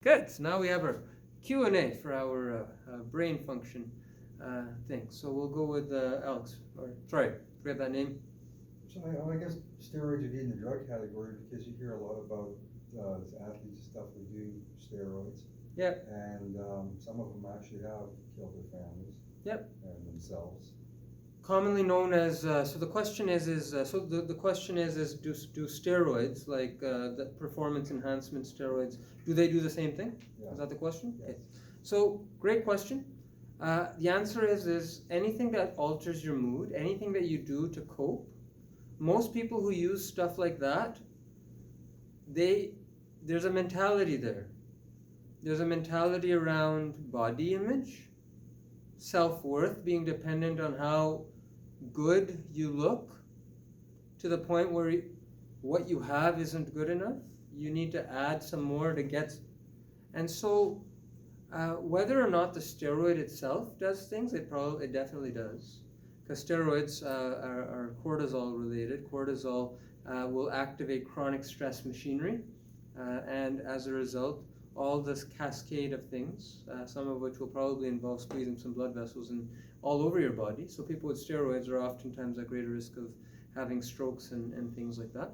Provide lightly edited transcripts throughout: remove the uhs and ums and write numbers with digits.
Good. So now we have our Q&A for our brain function thing. So we'll go with Alex. Or sorry, forget that name. So I guess steroids would be in the drug category because you hear a lot about athletes and stuff who do steroids. Yep. And some of them actually have killed their families. Yep. And themselves. Commonly known as so the question is the question is do steroids like the performance enhancement steroids, do they do the same thing? Yeah. Is that the question? Yes. Okay. So great question. The answer is anything that alters your mood, anything that you do to cope. Most people who use stuff like that, there's a mentality there. There's a mentality around body image, self-worth being dependent on how good you look, to the point where what you have isn't good enough. You need to add some more to get. And so whether or not the steroid itself does things, it definitely does, because steroids are cortisol related. Cortisol will activate chronic stress machinery, and as a result, all this cascade of things, some of which will probably involve squeezing some blood vessels and all over your body. So people with steroids are oftentimes at greater risk of having strokes and things like that.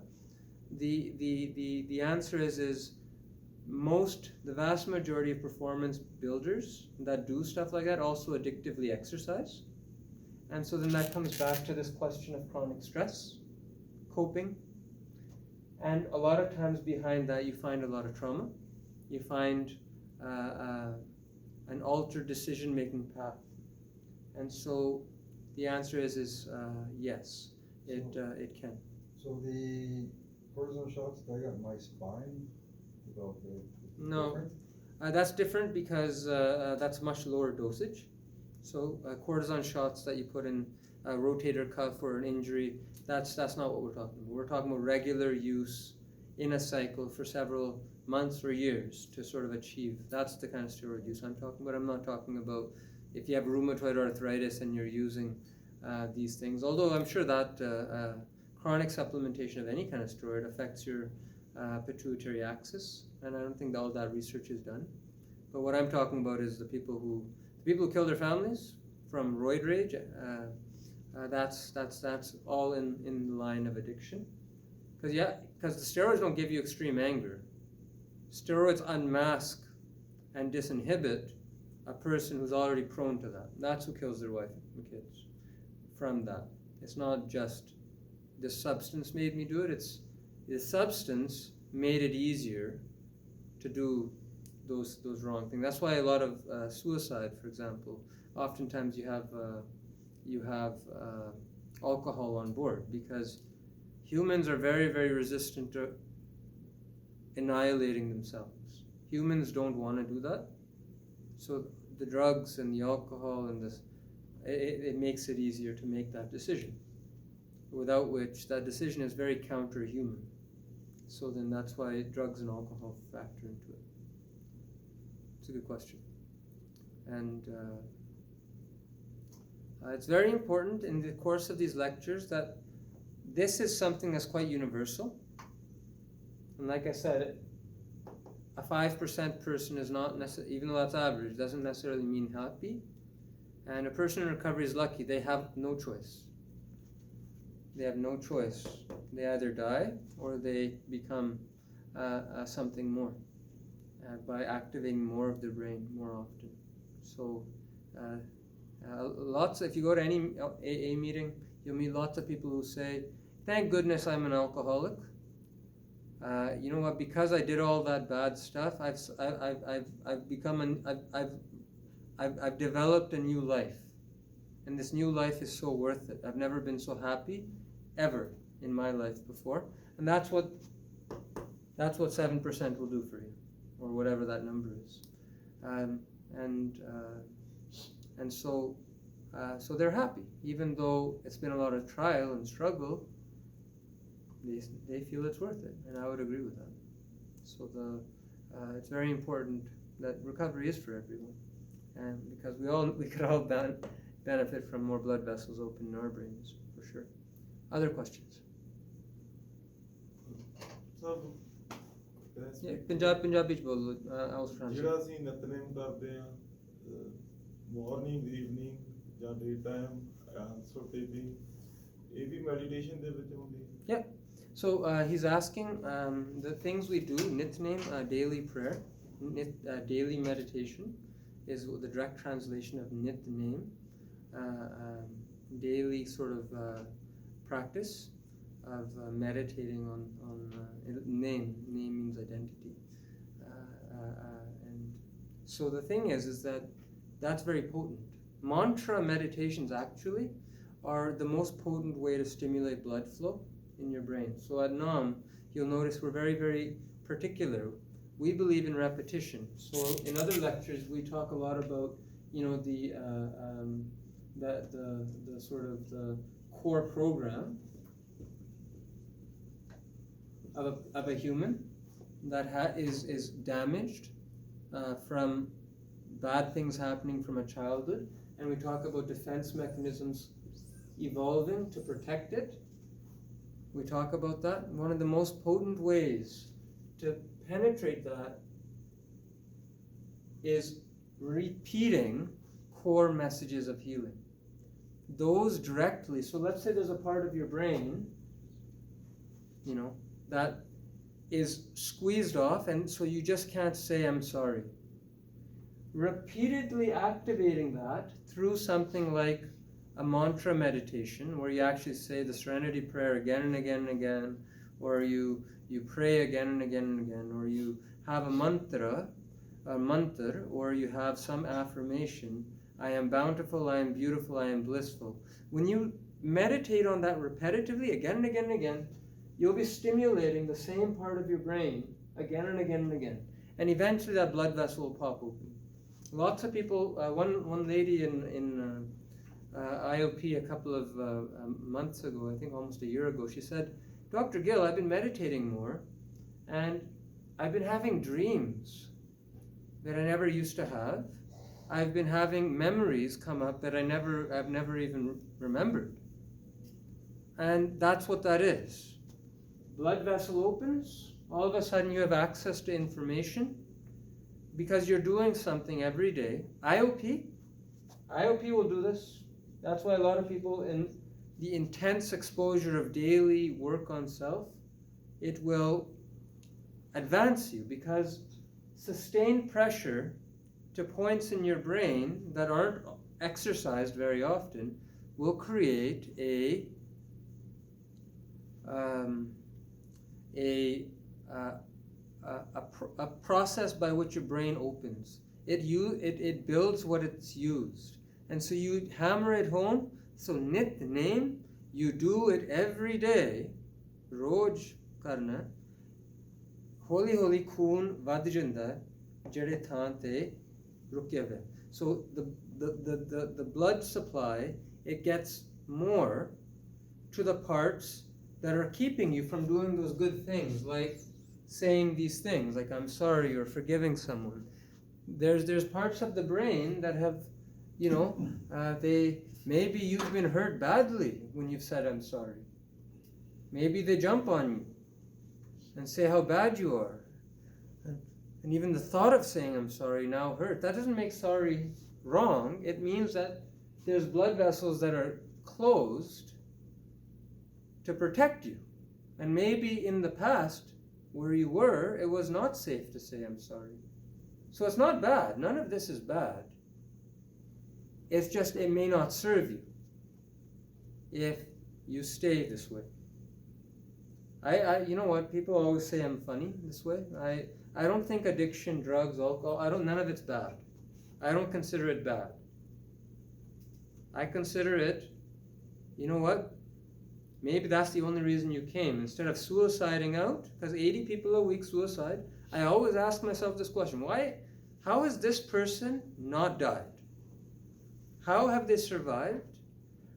The answer is the vast majority of performance builders that do stuff like that also addictively exercise. And so then that comes back to this question of chronic stress, coping. And a lot of times behind that you find a lot of trauma. You find an altered decision-making path. And so the answer is yes, it can. So the cortisone shots, they got my spine. No, that's different because that's much lower dosage. So cortisone shots that you put in a rotator cuff or an injury, that's not what we're talking about. We're talking about regular use in a cycle for several months or years to sort of achieve. That's the kind of steroid use I'm talking about. I'm not talking about if you have rheumatoid arthritis and you're using these things. Although I'm sure that chronic supplementation of any kind of steroid affects your pituitary axis, and I don't think all that research is done. But what I'm talking about is the people who kill their families from roid rage. That's all in the line of addiction. Because the steroids don't give you extreme anger. Steroids unmask and disinhibit a person who's already prone to that. That's who kills their wife and kids from that. It's not just the substance made me do it. It's the substance made it easier to do those wrong things. That's why a lot of suicide, for example, oftentimes you have alcohol on board, because humans are very, very resistant to annihilating themselves. Humans don't want to do that. So the drugs and the alcohol and this, it makes it easier to make that decision, without which that decision is very counter-human. So then that's why drugs and alcohol factor into it. It's a good question. And it's very important in the course of these lectures that this is something that's quite universal. And like I said, a 5% person is not necessarily, even though that's average, doesn't necessarily mean happy. And a person in recovery is lucky. They have no choice. They have no choice. They either die or they become something more by activating more of their brain more often. So if you go to any AA meeting, you'll meet lots of people who say, thank goodness I'm an alcoholic. You know what? Because I did all that bad stuff, I've developed a new life, and this new life is so worth it. I've never been so happy ever in my life before, and that's what 7% will do for you, or whatever that number is, and so they're happy, even though it's been a lot of trial and struggle. They feel it's worth it, and I would agree with that. So it's very important that recovery is for everyone, and because we could all benefit from more blood vessels open in our brains, for sure. Other questions? So Punjabi ਚ ਬੋਲੋ I'll translate. ਜਿਹੜਾ ਅਸੀਂ ਨਿਤਨੇਮ ਕਰਦੇ ਆ morning evening ਜਾਂ ਡੇ time answer taking ਇਹ ਵੀ meditation ਦੇ ਵਿੱਚ ਹੁੰਦੀ ਹੈ Yeah. So he's asking the things we do, nitnem, daily prayer, daily meditation is the direct translation of nitnem, daily sort of practice of meditating on name. Name means identity. And so the thing is that that's very potent. Mantra meditations actually are the most potent way to stimulate blood flow in your brain. So at NAM, you'll notice we're very, very particular. We believe in repetition. So in other lectures, we talk a lot about, the sort of the core program of a human that is damaged from bad things happening from a childhood, and we talk about defense mechanisms evolving to protect it. We talk about that. One of the most potent ways to penetrate that is repeating core messages of healing. Those directly, so let's say there's a part of your brain, that is squeezed off, and so you just can't say I'm sorry. Repeatedly activating that through something like a mantra meditation, where you actually say the Serenity Prayer again and again and again, or you pray again and again and again, or you have a mantra, or you have some affirmation, I am bountiful, I am beautiful, I am blissful. When you meditate on that repetitively again and again and again, you'll be stimulating the same part of your brain again and again and again. And eventually that blood vessel will pop open. Lots of people, one lady in IOP a couple of months ago, I think almost a year ago, she said, Dr. Gill, I've been meditating more, and I've been having dreams that I never used to have. I've been having memories come up that I've never even remembered. And that's what that is. Blood vessel opens, all of a sudden you have access to information because you're doing something every day. IOP will do this. That's why a lot of people in the intense exposure of daily work on self, it will advance you, because sustained pressure to points in your brain that aren't exercised very often will create a process by which your brain opens. It builds what it's used. And so you hammer it home. So nitnem, you do it every day. Roj karna. Holi holi khoon vad janda jede thaan te rukya hai. So the blood supply, it gets more to the parts that are keeping you from doing those good things, like saying these things, like I'm sorry or forgiving someone. There's parts of the brain that have, maybe you've been hurt badly when you've said I'm sorry. Maybe they jump on you and say how bad you are. And even the thought of saying I'm sorry now hurt. That doesn't make sorry wrong. It means that there's blood vessels that are closed to protect you. And maybe in the past, where you were, it was not safe to say I'm sorry. So it's not bad. None of this is bad. It's just it may not serve you if you stay this way. You know what? People always say I'm funny this way. I don't think addiction, drugs, alcohol, none of it's bad. I don't consider it bad. I consider it, you know what? Maybe that's the only reason you came. Instead of suiciding out, because 80 people a week suicide, I always ask myself this question. How has this person not died? How have they survived?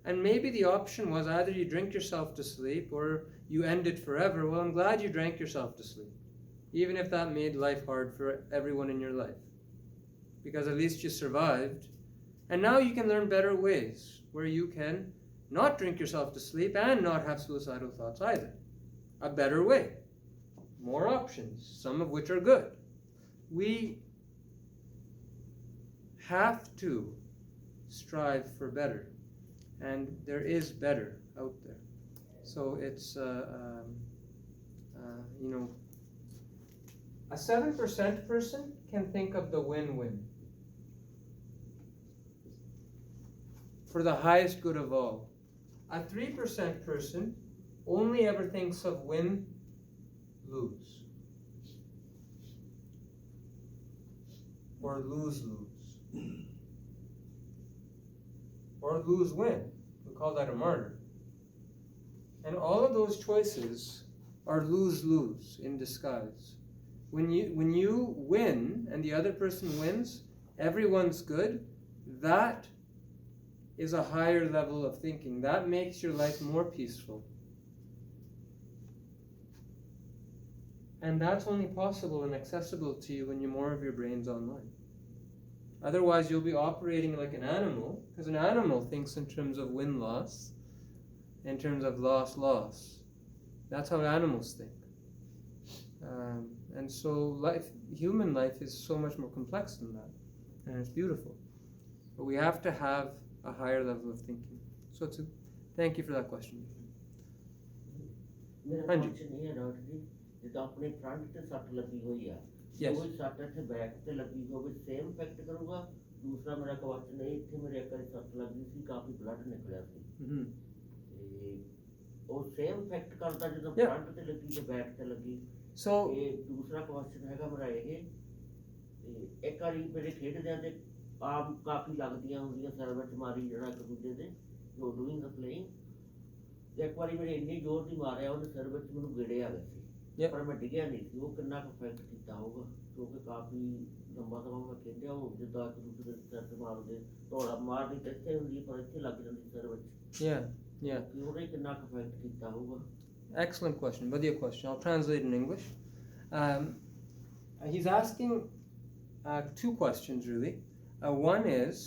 And maybe the option was either you drink yourself to sleep or you end it forever. Well, I'm glad you drank yourself to sleep, even if that made life hard for everyone in your life, because at least you survived. And now you can learn better ways where you can not drink yourself to sleep and not have suicidal thoughts either. A better way. more options, some of which are good. We have to strive for better, and there is better out there. So it's, you know, a 7% person can think of the win-win for the highest good of all. A 3% person only ever thinks of win, lose, or lose-lose, or lose-win. We call that a martyr. And all of those choices are lose-lose in disguise. When you win and the other person wins, everyone's good, that is a higher level of thinking. That makes your life more peaceful. And that's only possible and accessible to you when more of your brain's online. Otherwise, you'll be operating like an animal, because an animal thinks in terms of win-loss, in terms of loss-loss. That's how animals think. And so human life is so much more complex than that, and it's beautiful. But we have to have a higher level of thinking. So thank you for that question. ਮੇਰਾ ਹਾਂਜੀ। Question ਇਹ ਹੈ doctor ਜੀ, ਜਿੱਦਾਂ ਆਪਣੀ front ਤੇ ਸੱਟ ਲੱਗੀ ਹੋਈ ਆ, Yes. ਕੋਈ ਸੱਟ ਇੱਥੇ ਬੈਕ ਤੇ ਲੱਗੀ ਹੋਵੇ, ਸੇਮ ਇਫੈਕਟ ਕਰੂਗਾ? ਦੂਸਰਾ ਮੇਰਾ ਕੁਐਸਚਨ ਇਹ, ਇੱਥੇ ਮੇਰੇ ਇੱਕ ਵਾਰੀ ਸੱਟ ਲੱਗੀ ਸੀ, ਕਾਫੀ ਬਲੱਡ ਨਿਕਲਿਆ ਸੀ, Mm-hmm. ਤੇ ਉਹ ਸੇਮ ਇਫੈਕਟ ਕਰਦਾ ਜਦੋਂ Yeah. ਫਰੰਟ ਤੇ ਲੱਗੀ ਤੇ ਬੈਕ ਤੇ ਲੱਗੀ? So, ਇਹ ਦੂਸਰਾ ਕੁਐਸਚਨ ਹੈਗਾ ਮੇਰਾ ਇਹ, ਤੇ ਇੱਕ ਵਾਰੀ ਮੇਰੇ ਖੇਡਦਿਆਂ ਤੇ ਆਮ ਕਾਫੀ ਲੱਗਦੀਆਂ ਹੁੰਦੀਆਂ ਸਿਰ ਵਿੱਚ ਮਾਰੀ ਜਿਹੜਾ ਇੱਕ ਦੂਜੇ ਦੇ ਜੋ ਡੂਇੰਗ ਦਾ ਪਲੇਇੰਗ, ਤੇ ਇੱਕ ਵਾਰੀ ਮੇਰੇ ਇੰਨੀ ਜ਼ੋਰ ਦੀ ਮਾਰਿਆ ਉਹਨੇ ਸਿਰ ਵਿੱਚ ਮੈਨੂੰ ਗੇੜੇ ਆ ਗਏ ਸੀ, Yeah. ਪਰ ਮੈਂ ਡਿੱਗਿਆ ਨਹੀਂ ਸੀ। ਉਹ ਕਿੰਨਾ ਕੁ ਇਫੈਕਟ ਕੀਤਾ ਹੋਊਗਾ? ਕਿਉਂਕਿ ਕਾਫੀ ਲੰਬਾ ਸਮਾਂ ਮੈਂ ਖੇਡਿਆ, ਉਹ ਜਿੱਦਾਂ ਇੱਕ ਦੂਜੇ ਦੇ ਸਿਰ ਤੇ ਮਾਰਦੇ, ਦੌੜਾ ਮਾਰਨੀ ਤਾਂ ਇੱਥੇ ਹੁੰਦੀ ਪਰ ਇੱਥੇ ਲੱਗ ਜਾਂਦੀ ਸਿਰ ਵਿੱਚ, yeah. ਕਿ ਉਹਨੇ ਕਿੰਨਾ ਕੁ ਇਫੈਕਟ ਕੀਤਾ ਹੋਊਗਾ? Excellent question. ਵਧੀਆ question. I'll translate in English. He's asking two questions, really. One is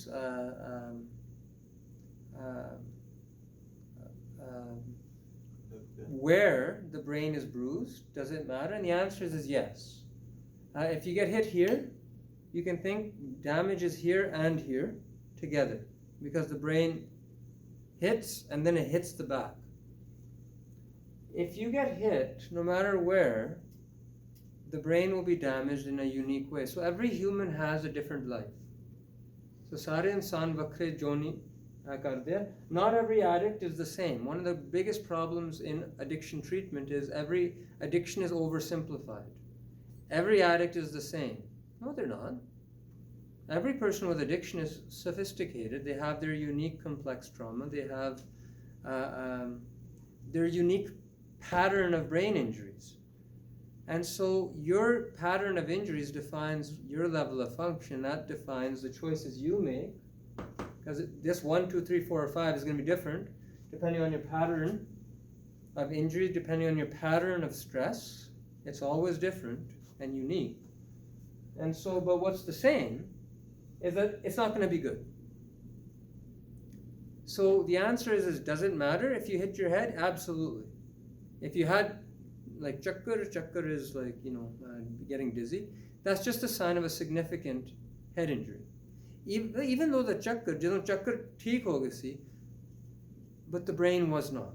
where the brain is bruised, does it matter? And the answer is yes. If you get hit here, you can think damage is here and here together, because the brain hits and then it hits the back. If you get hit, no matter where, the brain will be damaged in a unique way. So every human has a different life. So sare insan vakre joni karde. Not every addict is the same. One of the biggest problems in addiction treatment is every addiction is oversimplified. Every addict is the same. No, they're not. Every person with addiction is sophisticated. They have their unique complex trauma. They have their unique pattern of brain injuries. And so your pattern of injuries defines your level of function. That defines the choices you make. Because this 1, 2, 3, 4, or 5 is going to be different depending on your pattern of injury, depending on your pattern of stress. It's always different and unique. And so, but what's the same is that it's not going to be good. So the answer is does it matter if you hit your head? Absolutely. If you had like chakkar is like, getting dizzy, that's just a sign of a significant head injury. Even though the chakkar theek ho gayi si, but the brain was not.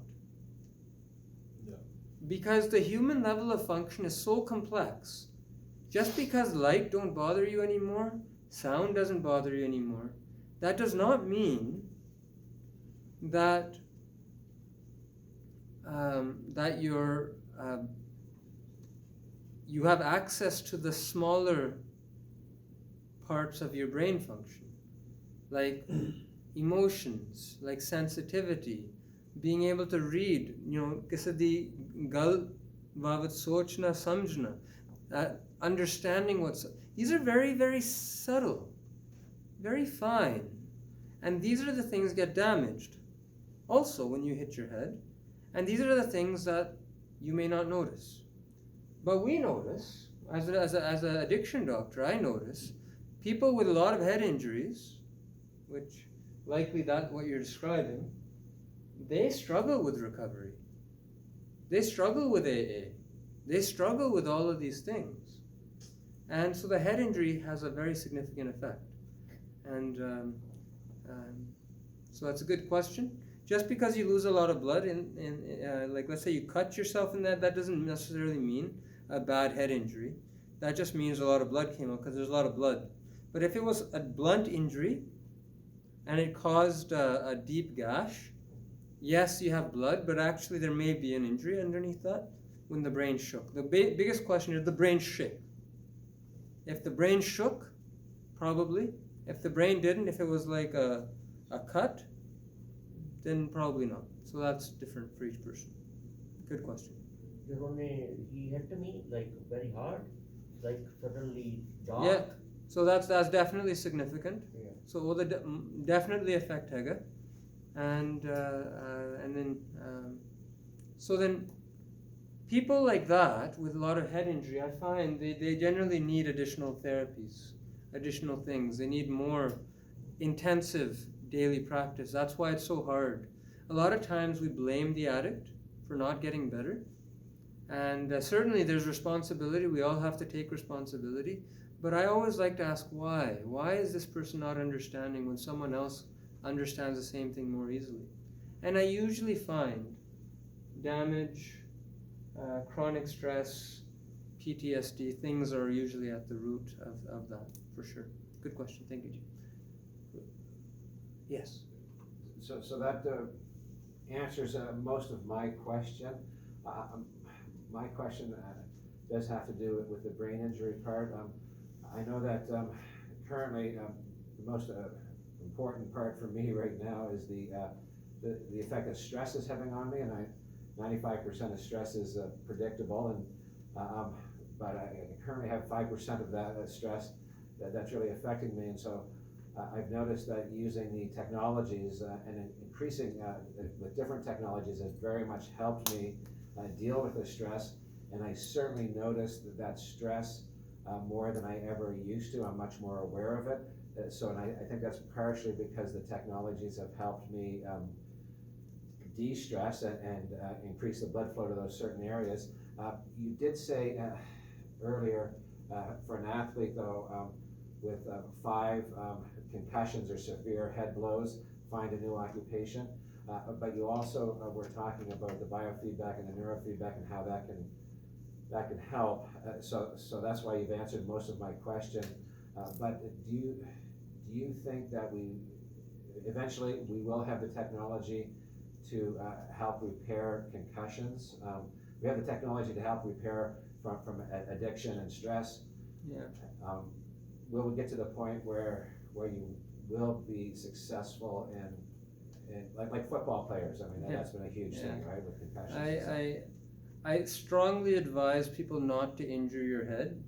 Yeah. Because the human level of function is so complex. Just because light don't bother you anymore, sound doesn't bother you anymore, that does not mean that that you have access to the smaller parts of your brain function, like emotions, like sensitivity, being able to read, kisi di gal babat sochna samjhna, understanding these are very, very subtle, very fine, and these are the things get damaged also when you hit your head. And these are the things that you may not notice. But we notice, as an addiction doctor, I notice people with a lot of head injuries, which likely that's what you're describing, they struggle with recovery. They struggle with AA. they struggle with all of these things. And so the head injury has a very significant effect. And so that's a good question. Just because you lose a lot of blood like let's say you cut yourself in that doesn't necessarily mean a bad head injury. That just means a lot of blood came out because there's a lot of blood. But if it was a blunt injury and it caused a deep gash, yes, you have blood, but actually there may be an injury underneath that when the brain shook. The biggest question is the brain shake. If the brain shook, probably. If the brain didn't, if it was like a cut, then probably not. So that's different for each person. Good question. He hit me like very hard, like suddenly dark. Yeah. So that's definitely significant. Yeah. So will definitely affect Hega, and then so then people like that with a lot of head injury, I find they generally need additional therapies, additional things. They need more intensive daily practice. That's why it's so hard. A lot of times we blame the addict for not getting better, and certainly there's responsibility. We all have to take responsibility. But I always like to ask why. Why is this person not understanding when someone else understands the same thing more easily? And I usually find damage, chronic stress, PTSD, things are usually at the root of that, for sure. Good question. Thank you, Jim. Yes. So that answers most of my question. My question does have to do with the brain injury part. I know that currently the most important part for me right now is the effect that stress is having on me, and 95% of stress is predictable, and but I currently have 5% of that stress that's really affecting me, and so I've noticed that using the technologies and increasing with different technologies has very much helped me deal with the stress, and I certainly noticed that stress more than I ever used to. I'm much more aware of it. And I think that's partially because the technologies have helped me de-stress and increase the blood flow to those certain areas. You did say earlier, for an athlete though, with 5 concussions or severe head blows, find a new occupation. But you also were talking about the biofeedback and the neurofeedback and how that can help. So that's why you've answered most of my question. But do you think that eventually we will have the technology to help repair concussions? We have the technology to help repair from addiction and stress. Yeah. Will we get to the point where you will be successful in like football players? I mean, that's been a huge thing, right, with concussions. I strongly advise people not to injure your head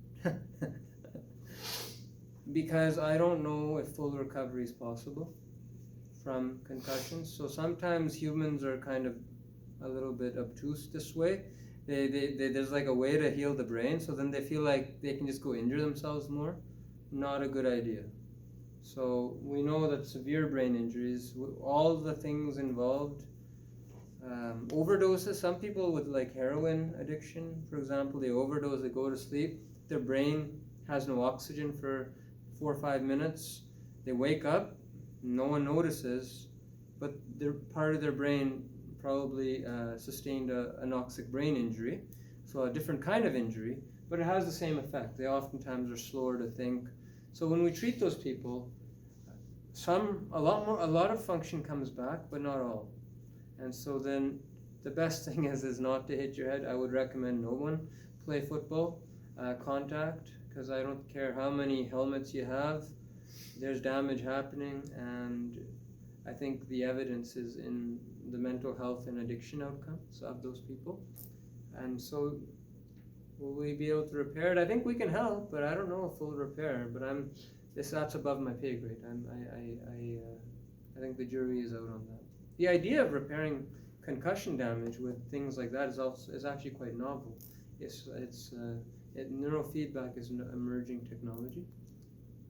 because I don't know if full recovery is possible from concussions. So sometimes humans are kind of a little bit obtuse this way. There's like a way to heal the brain, so then they feel like they can just go injure themselves more. Not a good idea. So we know that severe brain injuries, all the things involved, overdoses. Some people with like heroin addiction, for example, they overdose, they go to sleep, their brain has no oxygen for 4 or 5 minutes, they wake up, no one notices, but part of their brain probably sustained an anoxic brain injury, so a different kind of injury, but it has the same effect. They oftentimes are slower to think. So when we treat those people, a lot of function comes back, but not all. And so then the best thing is not to hit your head. I would recommend no one play football, contact, because I don't care how many helmets you have, there's damage happening, and I think the evidence is in the mental health and addiction outcomes of those people. And so will we be able to repair it? I think we can help, but I don't know a full repair, but that's above my pay grade. I think the jury is out on that. The idea of repairing concussion damage with things like that is actually quite novel. Neurofeedback is an emerging technology,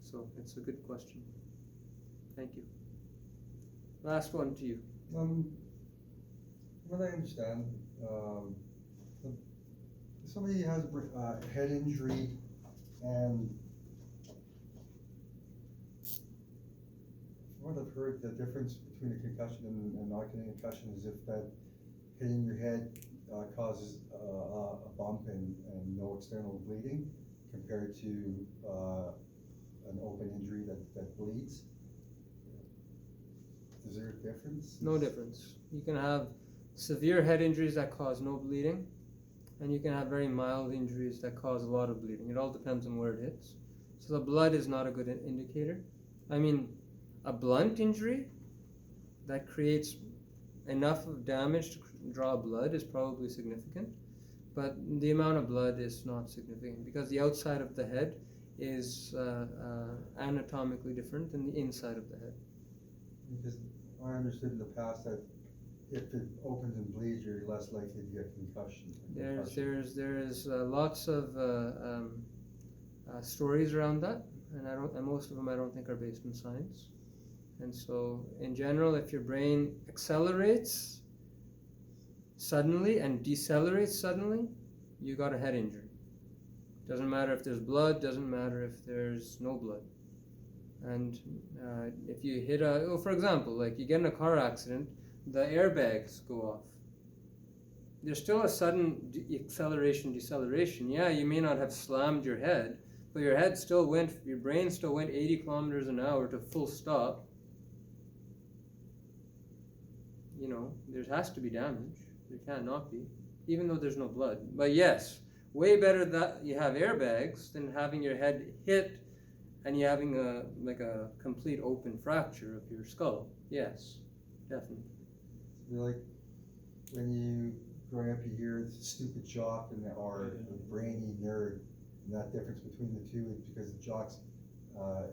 so it's a good question. Thank you. Last one to you. What I understand, the If somebody has a head injury and from what I've heard, the difference between a concussion and not getting a concussion is if that hitting your head causes a bump and no external bleeding compared to an open injury that bleeds. Is there a difference? No difference. You can have severe head injuries that cause no bleeding, and you can have very mild injuries that cause a lot of bleeding. It all depends on where it hits. So the blood is not a good indicator. I mean, a blunt injury that creates enough of damage to draw blood is probably significant, but the amount of blood is not significant because the outside of the head is anatomically different than the inside of the head. Because I understood in the past that if it opens and bleeds, you're less likely to get concussion. There's lots of stories around that, and most of them I don't think are based in science. And so, in general, if your brain accelerates suddenly and decelerates suddenly, you got a head injury. Doesn't matter if there's blood, doesn't matter if there's no blood. And if you hit for example, like you get in a car accident, the airbags go off. There's still a sudden acceleration, deceleration. Yeah, you may not have slammed your head, but your brain still went 80 kilometers an hour to full stop. You know, there has to be damage. There can't not be, even though there's no blood. But yes, way better that you have airbags than having your head hit and you having a complete open fracture of your skull. Yes, definitely. Like when you growing up, you hear the stupid jock or the brainy nerd, and that difference between the two is because the jocks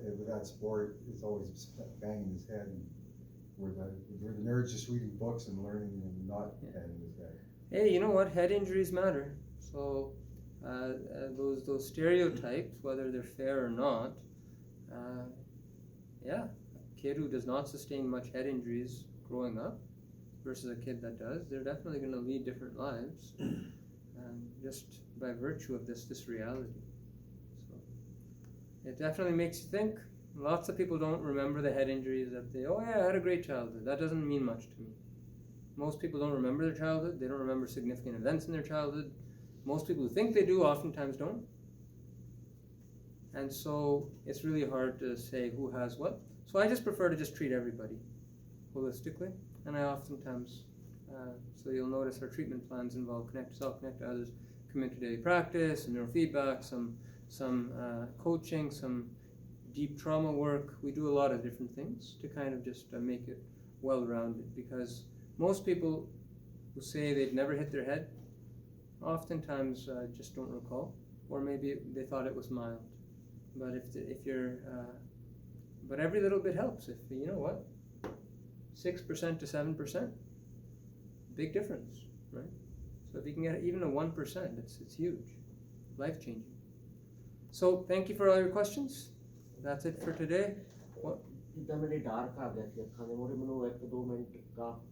with that sport is always banging his head, and where the nerd's just reading books and learning and not banging his head. Hey, you know what? Head injuries matter. So those stereotypes, whether they're fair or not, a kid who does not sustain much head injuries growing up versus a kid that does, they're definitely going to lead different lives, just by virtue of this reality. So it definitely makes you think. Lots of people don't remember the head injuries that I had a great childhood. That doesn't mean much to me. Most people don't remember their childhood. They don't remember significant events in their childhood. Most people who think they do oftentimes don't. And so it's really hard to say who has what. So I just prefer to just treat everybody holistically. And I oftentimes, so you'll notice our treatment plans involve connect to self, connect to others, commit to daily practice, some neurofeedback, some coaching, some deep trauma work. We do a lot of different things to kind of just make it well-rounded, because most people who say they've never hit their head oftentimes just don't recall, or maybe they thought it was mild. But but every little bit helps. If you know what, 6% to 7%, big difference, right? So if you can get even a 1%, it's huge, life-changing. So thank you for all your questions. That's it for today. What? ਜਿੱਦਾਂ ਮੇਰੇ dark ਆ ਗਿਆ ਸੀ ਅੱਖਾਂ ਦੇ ਮੂਹਰੇ, ਮੈਨੂੰ 1-2 minute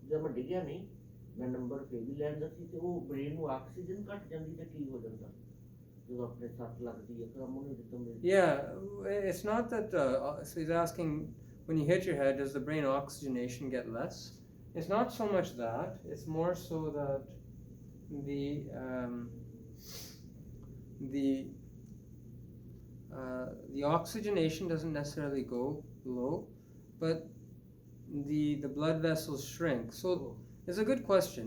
ਜਦ ਮੈਂ ਡਿੱਗਿਆ ਨਹੀਂ, ਮੈਂ ਨੰਬਰ ਫੇਰ ਵੀ ਲੈਂਦਾ ਸੀ, ਤੇ ਉਹ ਬ੍ਰੇਨ ਨੂੰ ਆਕਸੀਜਨ ਘੱਟ ਜਾਂਦੀ ਤੇ ਕੀ ਹੋ ਜਾਂਦਾ ਜਦੋਂ ਆਪਣੇ ਸੱਟ ਲੱਗਦੀ ਹੈ ਫਿਰ ਉਹਨੇ ਜਿੱਦਾਂ ਮੇਰੀ it's not that so he's asking, when you hit your head, does the brain oxygenation get less? It's not so much that, it's more so that the oxygenation doesn't necessarily go low, but the blood vessels shrink. So it's a good question.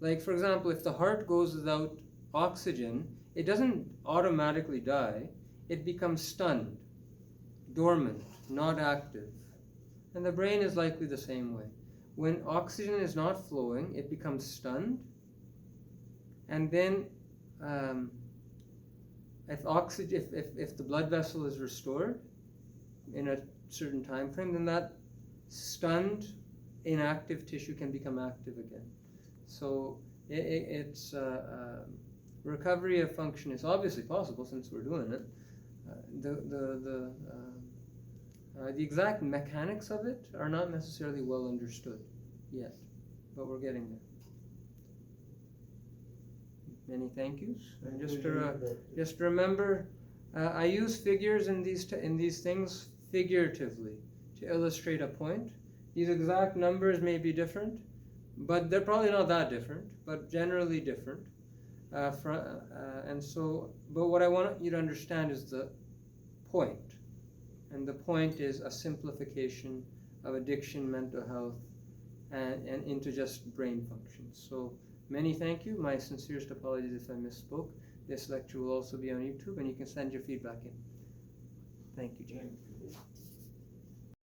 Like for example, if the heart goes without oxygen, it doesn't automatically die. It becomes stunned, dormant, not active. And the brain is likely the same way. When oxygen is not flowing, it becomes stunned. And then if the blood vessel is restored in a certain time frame, then that stunned, inactive tissue can become active again. So it's recovery of function is obviously possible since we're doing it. The exact mechanics of it are not necessarily well understood yet, but we're getting there. Many thank yous. And Thank just you, to, Doctor. just remember, I use figures in these things figuratively to illustrate a point. These exact numbers may be different, but they're probably not that different, but generally different. And so, but what I want you to understand is the point, and the point is a simplification of addiction, mental health, and into just brain functions. So many thank you. My sincerest apologies if I misspoke. This lecture will also be on YouTube, and you can send your feedback in. Thank you, Jane.